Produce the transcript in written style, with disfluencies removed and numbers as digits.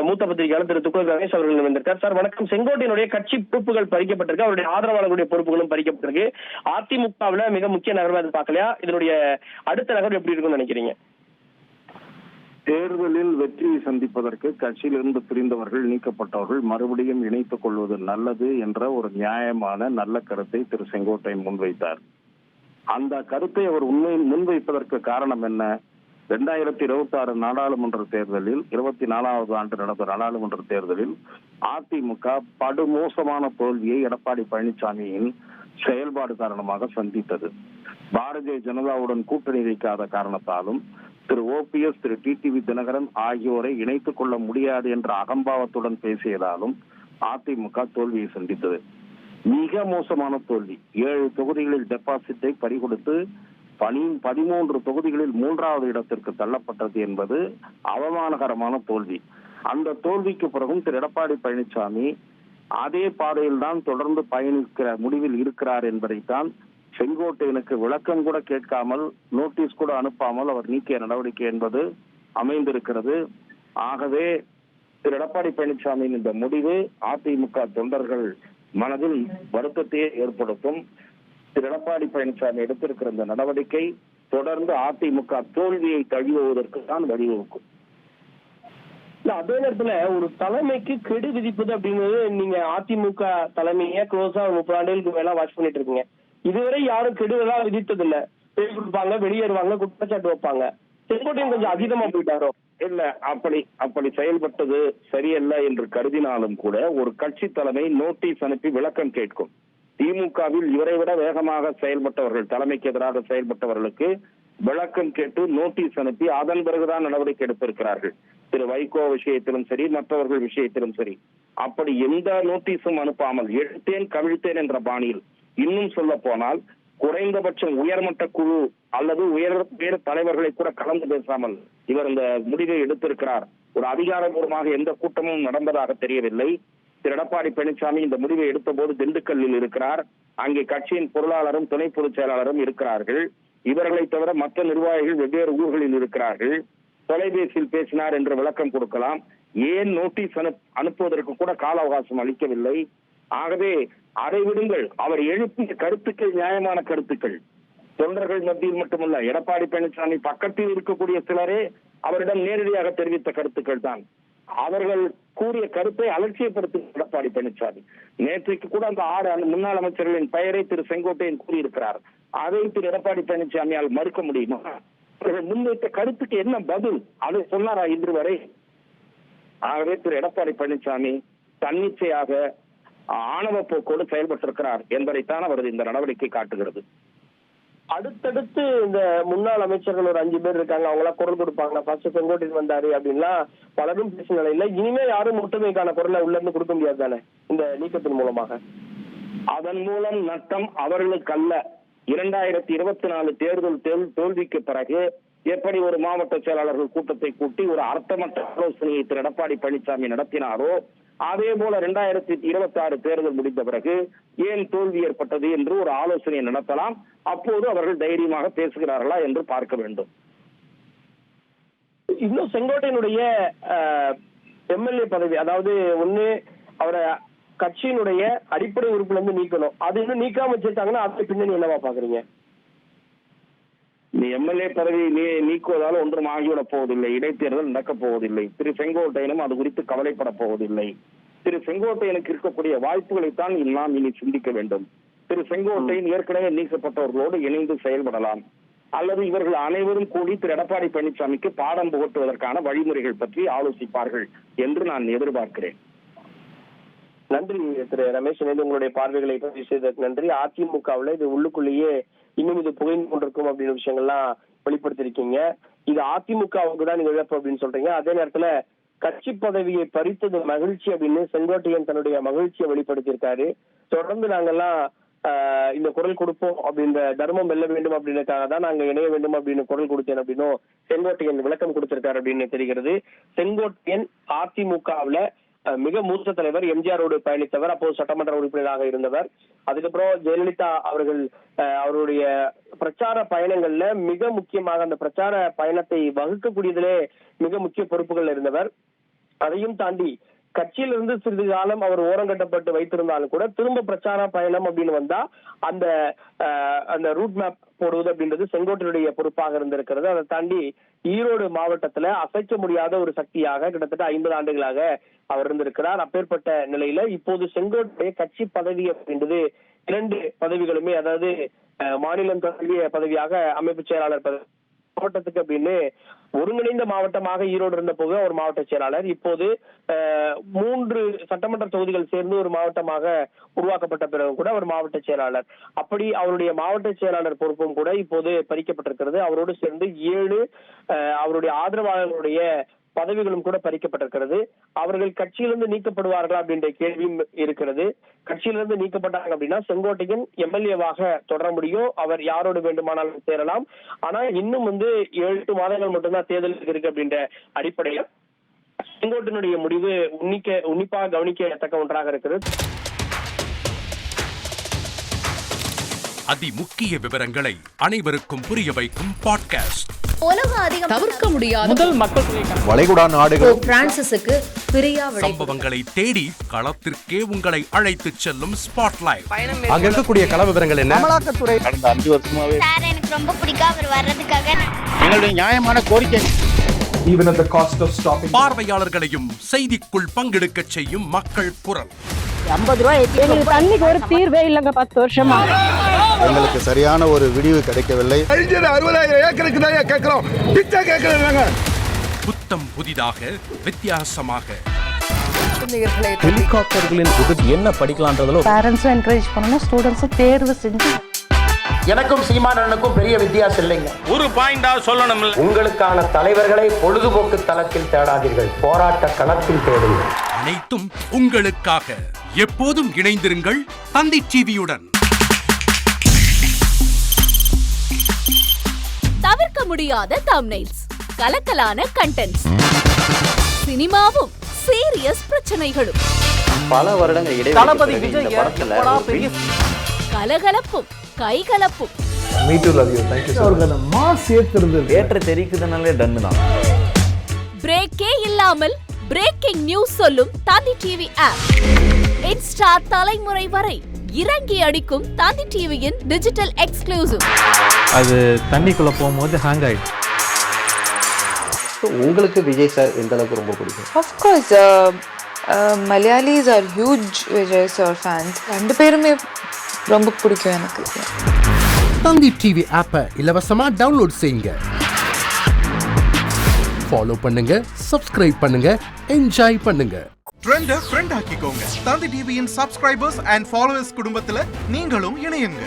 மூத்த பத்திரிகையாளர் திரு துக்ளக் ரமேஷ் அவர்கள் வந்திருக்கார். சார் வணக்கம். செங்கோட்டையினுடைய கட்சி பொறுப்புகள் பறிக்கப்பட்டிருக்கு, அவருடைய ஆதரவாளர்களுடைய பொறுப்புகளும் பறிக்கப்பட்டிருக்கு. அதிமுகவுல மிக முக்கிய நகர்வு அது பார்க்கலையா? இதனுடைய அடுத்த நகர்வு எப்படி இருக்கும்னு நினைக்கிறீங்க? தேர்தலில் வெற்றியை சந்திப்பதற்கு கட்சியிலிருந்து பிரிந்தவர்கள், நீக்கப்பட்டவர்கள் மறுபடியும் இணைத்துக் கொள்வது நல்லது என்ற ஒரு நியாயமான நல்ல கருத்தை திரு செங்கோட்டையன் முன்வைத்தார். அந்த கருத்தை அவர் உண்மையில் முன்வைப்பதற்கு காரணம் என்ன? 2026 நாடாளுமன்ற தேர்தலில் 24வது ஆண்டு நடந்த நாடாளுமன்ற தேர்தலில் அதிமுக படுமோசமான தோல்வியை எடப்பாடி பழனிசாமியின் செயல்பாடு காரணமாக சந்தித்தது. பாரதிய ஜனதாவுடன் கூட்டணி வைக்காத காரணத்தாலும் திரு ஓபிஎஸ், திரு டிடிவி தினகரன் ஆகியோரை இணைத்துக் கொள்ள முடியாது என்ற அகம்பாவத்துடன் பேசியதாலும் அதிமுக தோல்வியை சந்தித்தது. மிக மோசமான தோல்வி. 7 தொகுதிகளில் டெபாசிட்டை பறிகொடுத்து 13 தொகுதிகளில் 3வது இடத்திற்கு தள்ளப்பட்டது என்பது அவமானகரமான தோல்வி. அந்த தோல்விக்கு பிறகும் திரு எடப்பாடி பழனிசாமி அதே பாதையில் தான் தொடர்ந்து பயணிக்கிற முடிவில் இருக்கிறார் என்பதைத்தான் செங்கோட்டையனுக்கு விளக்கம் கூட கேட்காமல், நோட்டீஸ் கூட அனுப்பாமல் அவர் நீக்கிய நடவடிக்கை என்பது அமைந்திருக்கிறது. ஆகவே திரு எடப்பாடி பழனிசாமியின் இந்த முடிவு அதிமுக தொண்டர்கள் மனதில் வருத்தத்தையே ஏற்படுத்தும். திரு எடப்பாடி பழனிசாமி எடுத்திருக்கிற இந்த நடவடிக்கை தொடர்ந்து அதிமுக தோல்வியை தழுவுவதற்கு தான் வழிவகுக்கும். அதே நேரத்துல ஒரு தலைமைக்கு கெடு விதிப்பது அப்படிங்கிறது, நீங்க அதிமுக தலைமையை க்ளோஸா 30 ஆண்டுகளுக்கு மேல வாட்ச் பண்ணிட்டு இருக்கீங்க. இதுவரை யாரும் கெடுதலா விதித்தது இல்ல. பேர் கொடுப்பாங்க, வெளியேறுவாங்க, குற்றச்சாட்டு வைப்பாங்க. செங்கோட்டையன் கொஞ்சம் அதிகமா போயிட்டாரோ? இல்ல, அப்படி செயல்பட்டது சரியல்ல என்று கருதினாலும் கூட ஒரு கட்சி தலைமை நோட்டீஸ் அனுப்பி விளக்கம் கேட்கும். திமுகவில் இவரை விட வேகமாக செயல்பட்டவர்கள், தலைமைக்கு எதிராக செயல்பட்டவர்களுக்கு விளக்கம் கேட்டு நோட்டீஸ் அனுப்பி அதன் பிறகுதான் நடவடிக்கை எடுத்திருக்கிறார்கள். திரு வைகோ விஷயத்திலும் சரி, மற்றவர்கள் விஷயத்திலும் சரி. அப்படி எந்த நோட்டீஸும் அனுப்பாமல் எடுத்தேன் கவிழ்த்தேன் என்ற பாணியில், இன்னும் சொல்ல போனால் குறைந்தபட்சம் உயர்மட்ட குழு அல்லது உயர் தலைவர்களை கூட கலந்து பேசாமல் இவர் இந்த முடிவை எடுத்திருக்கிறார். ஒரு அதிகாரபூர்வமாக எந்த கூட்டமும் நடந்ததாக தெரியவில்லை. திரு எடப்பாடி பழனிசாமி இந்த முடிவை எடுத்த போது திண்டுக்கல்லில் இருக்கிறார். அங்கே கட்சியின் பொருளாளரும் துணை பொதுச் செயலாளரும் இருக்கிறார்கள். இவர்களை தவிர மற்ற நிர்வாகிகள் வெவ்வேறு ஊர்களில் இருக்கிறார்கள். தொலைபேசியில் பேசினார் என்று விளக்கம் கொடுக்கலாம். ஏன் நோட்டீஸ் அனுப்புவதற்கு கூட கால அவகாசம் அளிக்கவில்லை? ஆகவே அதை விடுங்கள். அவர் எழுப்பிய கருத்துக்கள் நியாயமான கருத்துக்கள். தொண்டர்கள் மத்தியில் மட்டுமல்ல, எடப்பாடி பழனிசாமி பக்கத்தில் இருக்கக்கூடிய சிலரே அவரிடம் நேரடியாக தெரிவித்த கருத்துக்கள் தான். அவர்கள் கூறிய கருத்தை அலட்சியப்படுத்தும் எடப்பாடி பழனிசாமி. நேற்றைக்கு கூட அந்த 6 முன்னாள் அமைச்சர்களின் பெயரை திரு செங்கோட்டையன் கூறியிருக்கிறார். அதை திரு எடப்பாடி பழனிசாமியால் மறுக்க முடியுமா? அவர்கள் முன்வைத்த கருத்துக்கு என்ன பதில்? அதை சொன்னாரா இன்று வரை? ஆகவே திரு எடப்பாடி பழனிசாமி தன்னிச்சையாக ஆணவ போக்கோடு செயல்பட்டிருக்கிறார் என்பதைத்தான் அவரது இந்த நடவடிக்கை காட்டுகிறது. அடுத்தடுத்து இந்த முன்னாள் அமைச்சர்கள் ஒரு 5 பேர் இருக்காங்க, அவங்க எல்லாம் குரல் கொடுப்பாங்க. ஃபர்ஸ்ட் செங்கோட்டையன் வந்தாரு அப்படின்னா பலரும் பேசின நிலையில இனிமே யாரும் ஒற்றுமைக்கான குரலை உள்ள இருந்து கொடுக்க முடியாது தானே இந்த நீக்கத்தின் மூலமாக? அதன் மூலம் நட்டம் அவர்களுக்கு அல்ல. 2024 தேர்தல் தோல்விக்கு பிறகு எப்படி ஒரு மாவட்ட செயலாளர்கள் கூட்டத்தை கூட்டி ஒரு அர்த்தமற்ற ஆலோசனையை திரு எடப்பாடி பழனிசாமி நடத்தினாரோ, அதே போல 2026 தேர்தல் முடிந்த பிறகு ஏன் தோல்வி ஏற்பட்டது என்று ஒரு ஆலோசனையை நடத்தலாம். அப்போது அவர்கள் தைரியமாக பேசுகிறார்களா என்று பார்க்க வேண்டும். இன்னும் செங்கோட்டையனுடைய எம்எல்ஏ பதவி, அதாவது ஒண்ணு அவரை கட்சியினுடைய அடிப்படை உறுப்புல இருந்து நீக்கணும். அது இன்னும் நீக்காம வச்சிருக்காங்கன்னா அது பின்னணி என்னவா பாக்குறீங்க? நீ எம்எல்ஏ பதவி நீக்குவதால் ஒன்றும் ஆகிவிட போவதில்லை. இடைத்தேர்தல் நடக்கப் போவதில்லை. திரு செங்கோட்டையனும் அது குறித்து கவலைப்பட போவதில்லை. திரு செங்கோட்டையனுக்கு இருக்கக்கூடிய வாய்ப்புகளைத்தான் நாம் இனி சிந்திக்க வேண்டும். திரு செங்கோட்டையன் ஏற்கனவே நீக்கப்பட்டவர்களோடு இணைந்து செயல்படலாம், அல்லது இவர்கள் அனைவரும் கூடி திரு எடப்பாடி பழனிசாமிக்கு பாடம் புகட்டுவதற்கான வழிமுறைகள் பற்றி ஆலோசிப்பார்கள் என்று நான் எதிர்பார்க்கிறேன். நன்றி திரு ரமேஷ். உங்களுடைய பார்வைகளை பதிவு செய்ததற்கு நன்றி. அதிமுகவுல இது உள்ளுக்குள்ளேயே இன்னும் இது புகைந்து கொண்டிருக்கும் அப்படின்னு விஷயங்கள்லாம் வெளிப்படுத்திருக்கீங்க. இது அதிமுகவுக்கு தான் நீங்க இழப்பு அப்படின்னு சொல்றீங்க. அதே நேரத்துல கட்சி பதவியை பறித்தது மகிழ்ச்சி அப்படின்னு செங்கோட்டையன் தன்னுடைய மகிழ்ச்சியை வெளிப்படுத்தியிருக்காரு. தொடர்ந்து நாங்கெல்லாம் இந்த குரல் கொடுப்போம் அப்படின்ற தர்மம் வெல்ல வேண்டும் அப்படின்றதுக்காக தான் நாங்க இணைய வேண்டும் அப்படின்னு குரல் கொடுத்தேன் அப்படின்னும் செங்கோட்டையன் விளக்கம் கொடுத்திருக்காரு அப்படின்னு தெரிகிறது. செங்கோட்டையன் அதிமுகவுல மிக மூத்த தலைவர், எம்ஜிஆரோடு பயணித்தவர், அப்போது சட்டமன்ற உறுப்பினராக இருந்தவர். அதுக்கப்புறம் ஜெயலலிதா அவர்கள் அவருடைய பிரச்சார பயணங்கள்ல மிக முக்கியமாக அந்த பிரச்சார பயணத்தை வகுக்கக்கூடியதிலே மிக முக்கிய பொறுப்புகள் இருந்தவர். அதையும் தாண்டி கட்சியிலிருந்து சிறிது காலம் அவர் ஓரங்கட்டப்பட்டு வைத்திருந்தாலும் கூட திரும்ப பிரச்சார பயணம் அப்படின்னு வந்தா அந்த ரூட் மேப் போடுவது அப்படின்றது செங்கோட்டையுடைய பொறுப்பாக இருந்திருக்கிறது. அதை தாண்டி ஈரோடு மாவட்டத்துல அசைக்க முடியாத ஒரு சக்தியாக கிட்டத்தட்ட 50 ஆண்டுகளாக அவர் இருந்திருக்கிறார். அப்பேற்பட்ட நிலையில இப்போது செங்கோட்டைய கட்சி பதவி அப்படின்றது 2 பதவிகளுமே, அதாவது மாநிலம் தழுவிய பதவியாக அமைப்பு செயலாளர் பதவி, மாவட்டத்துக்கு அப்படின்னு ஒருங்கிணைந்த மாவட்டமாக ஈரோடு இருந்த போது ஒரு மாவட்ட செயலாளர், இப்போது 3 சட்டமன்ற தொகுதிகள் சேர்ந்து ஒரு மாவட்டமாக உருவாக்கப்பட்ட பிறகு கூட ஒரு மாவட்ட செயலாளர். அப்படி அவருடைய மாவட்ட செயலாளர் பொறுப்பும் கூட இப்போது பறிக்கப்பட்டிருக்கிறது. அவரோடு சேர்ந்து 7 அவருடைய ஆதரவாளர்களுடைய பதவிகளும் கூட பறிக்கப்பட்டிருக்கிறது. அவர்கள் கட்சியிலிருந்து நீக்கப்படுவார்களா அப்படின்ற கேள்வியும் இருக்கிறது. கட்சியிலிருந்து நீக்கப்பட்டாங்க அப்படின்னா செங்கோட்டையன் எம்எல்ஏவாக தொடர முடியும், அவர் யாரோடு வேண்டுமானாலும் சேரலாம். ஆனா இன்னும் 7 மாதங்கள் மட்டும்தான் தேர்தலுக்கு இருக்கு அப்படின்ற அடிப்படையில் செங்கோட்டையனுடைய முடிவு உன்னிப்பாக கவனிக்கத்தக்க ஒன்றாக இருக்கிறது. அதிமுக்கிய விவரங்களை அனைவருக்கும் புரிய வைக்கும் பாட்காஸ்ட். தவிர்க்க முடியாத முதல் மக்கள் வளைகுடா நாடுகள் பிரான்சிஸுக்கு பிரியா சம்பவங்களை தேடி களத்திற்கே உங்களை அழைத்து செல்லும் ஸ்பாட்லைட். அங்க இருக்கக்கூடிய கள விவரங்கள் என்ன? அமலாக்கத்துறை கடந்த 5 வருஷமாவே சார் எனக்கு ரொம்ப பிடிக்கும் அவர் வர்றதுக்காக. எங்களுடைய நியாயமான கோரிக்கை. Even at the cost of stopping. பார்வையாளர்களையும் செய்திக்குள் பங்கெடுக்க செய்யும் மக்கள் குரல். 50 ரூபாய் எங்களுக்கு தண்ணிக்கு ஒரு தீர்வே இல்லங்க 10 வருஷமா. எங்களுக்கு சரியான ஒரு விடிவு கிடைக்கவில்லை. 60,000 ஏக்கருக்கு தான் கேட்கிறோம், பிச்சை கேட்கறாங்க. புத்தம் புதிதாக வித்தியாசமாக ஹெலிகாப்டர்களின் உதவி என்ன படிக்கலாம்ன்றதுல பேரண்ட்ஸும் என்கரேஜ் பண்ணணும், ஸ்டூடெண்ட்ஸும் தேர்வு செஞ்சு. எனக்கும் சீமானனுக்கும் பெரிய வித்தியாசம் இல்லைங்க. ஒரு பாயிண்டா சொல்லணும். உங்களுக்கான தலைவர்களை பொழுதுபோக்கு தளத்தில் தேடாதீர்கள், போராட்ட களத்தில் தேடுங்கள். அனைத்தும் உங்களுக்காக. எப்போதும் இணைந்திருங்கள் தந்தி டிவியுடன். தவிர்க்க முடியாத தம்ப்நெயில்ஸ், கலக்கலான கண்டென்ட்ஸ், சினிமாவும் சீரியஸ் பிரச்சனைகளும், பல வருடங்கள் தளபதி இடைவெளி விஜய் இந்த படத்துல கலகலப்பும் கைகலப்பும். Me too love you. Thank you so much. Mass ஏத்துறது ஏற்ற தெரிக்குதுனாலே டன்னு தான். பிரேக்கே இல்லாமல் பிரேக்கிங் நியூஸ் சொல்லும் தந்தி டிவி ஆப். இன்ஸ்டா தலைமுறை வரை இறங்கி அடிக்கும் தந்தி டிவியின் டிஜிட்டல் எக்ஸ்க்ளூசிவ். அது தண்ணிக்குள்ள போகும்போது ஹேங் ஆயிடுச்சு. உங்களுக்கு விஜய் சார் எந்த அளவுக்கு ரொம்ப பிடிக்கும்? Of course, Malayalis are huge Vijay sir fans. 2 பேருமே ரொம்ப பிடிக்கும் எனக்கு. தந்தி டிவி ஆப்பை இலவசமா டவுன்லோட் செய்யுங்க, ஃபாலோ பண்ணுங்க, சப்ஸ்கிரைப் பண்ணுங்க, என்ஜாய் பண்ணுங்க. ட்ரெண்ட ஃப்ரெண்ட் ஆக்கிக்கோங்க. தந்தி டிவியின் சப்ஸ்கிரைபர்ஸ் அண்ட் ஃபாலோவர்ஸ் குடும்பத்துல நீங்களும் இணையுங்க.